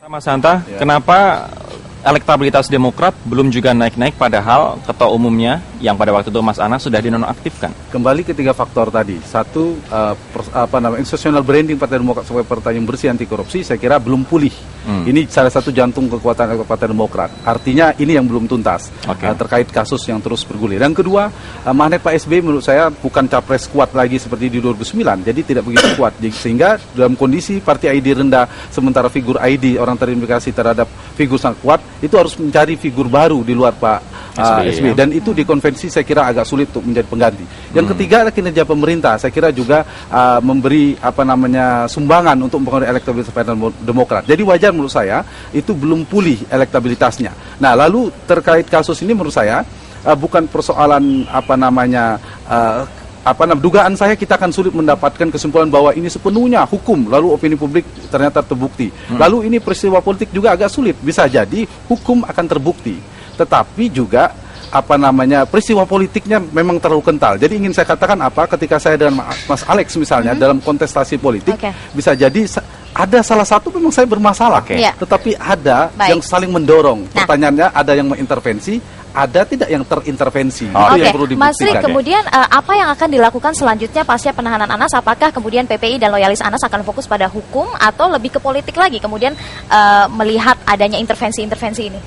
Mas Hanta, kenapa elektabilitas Demokrat belum juga naik-naik padahal ketua umumnya yang pada waktu itu Mas Anas sudah dinonaktifkan? Kembali ke tiga faktor tadi. Satu, institutional branding Partai Demokrat sebagai partai yang bersih anti korupsi, saya kira belum pulih. Ini salah satu jantung kekuatan Partai Demokrat. Artinya ini yang belum tuntas terkait kasus yang terus bergulir. Yang kedua, magnet Pak SBY menurut saya bukan capres kuat lagi seperti di 2009, jadi tidak begitu kuat. Sehingga dalam kondisi partai ID rendah, sementara figur ID orang terindikasi terhadap figur sangat kuat, itu harus mencari figur baru di luar Pak SBY. Dan itu di konvensi saya kira agak sulit untuk menjadi pengganti. Yang ketiga adalah kinerja pemerintah. Saya kira juga memberi sumbangan untuk mempengaruhi elektabilitas Partai Demokrat. Jadi wajar menurut saya itu belum pulih elektabilitasnya. Nah, lalu terkait kasus ini menurut saya bukan persoalan dugaan saya kita akan sulit mendapatkan kesimpulan bahwa ini sepenuhnya hukum, lalu opini publik ternyata terbukti. Lalu ini peristiwa politik juga agak sulit, bisa jadi hukum akan terbukti, tetapi juga peristiwa politiknya memang terlalu kental. Jadi ingin saya katakan ketika saya dengan Mas Alex misalnya dalam kontestasi politik, bisa jadi ada salah satu memang saya bermasalah, tetapi ada yang saling mendorong. Pertanyaannya, ada yang mengintervensi, ada tidak yang terintervensi. Itu yang perlu dibuktikan. Mas Rik, kemudian apa yang akan dilakukan selanjutnya pasca penahanan Anas? Apakah kemudian PPI dan loyalis Anas akan fokus pada hukum atau lebih ke politik lagi kemudian melihat adanya intervensi-intervensi ini?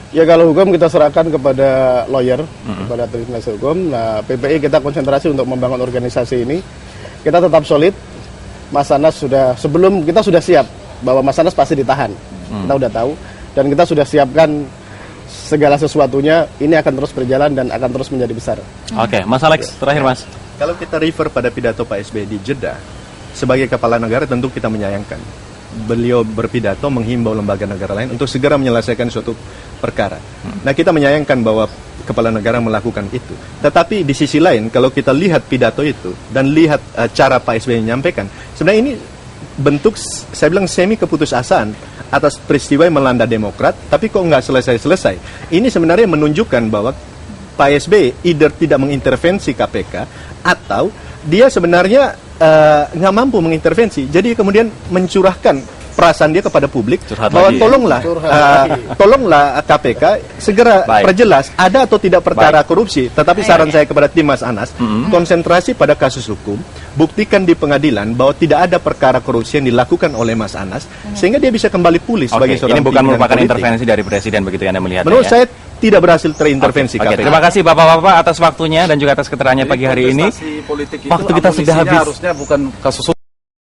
Ya, kalau hukum kita serahkan kepada lawyer, kepada tim penasihat hukum. Nah, PPI kita konsentrasi untuk membangun organisasi ini. Kita tetap solid. Mas Anas sebelum kita sudah siap bahwa Mas Anas pasti ditahan. Kita udah tahu dan kita sudah siapkan segala sesuatunya. Ini akan terus berjalan dan akan terus menjadi besar. Oke, Mas Alex, terakhir Mas. Kalau kita refer pada pidato Pak SBY di Jeddah, sebagai kepala negara tentu kita menyayangkan. Beliau berpidato menghimbau lembaga negara lain untuk segera menyelesaikan suatu perkara. Nah, kita menyayangkan bahwa kepala negara melakukan itu. Tetapi di sisi lain, kalau kita lihat pidato itu dan lihat cara Pak SBY menyampaikan, sebenarnya ini bentuk, saya bilang, semi keputusasaan atas peristiwa yang melanda Demokrat, tapi kok nggak selesai-selesai. Ini sebenarnya menunjukkan bahwa Pak SBY either tidak mengintervensi KPK atau dia sebenarnya nggak mampu mengintervensi. Jadi kemudian mencurahkan perasaan dia kepada publik bahwa tolonglah KPK segera perjelas ada atau tidak perkara korupsi. Tetapi saran saya kepada tim Mas Anas, konsentrasi pada kasus hukum, buktikan di pengadilan bahwa tidak ada perkara korupsi yang dilakukan oleh Mas Anas, sehingga dia bisa kembali pulih sebagai seorang ini bukan merupakan politik. Intervensi dari Presiden, begitu yang Anda melihat? Menurut saya tidak berhasil terintervensi KPK. Terima kasih Bapak-Bapak atas waktunya dan juga atas keterangannya pagi hari ini. Politik itu waktu kita sudah habis. Harusnya bukan kasus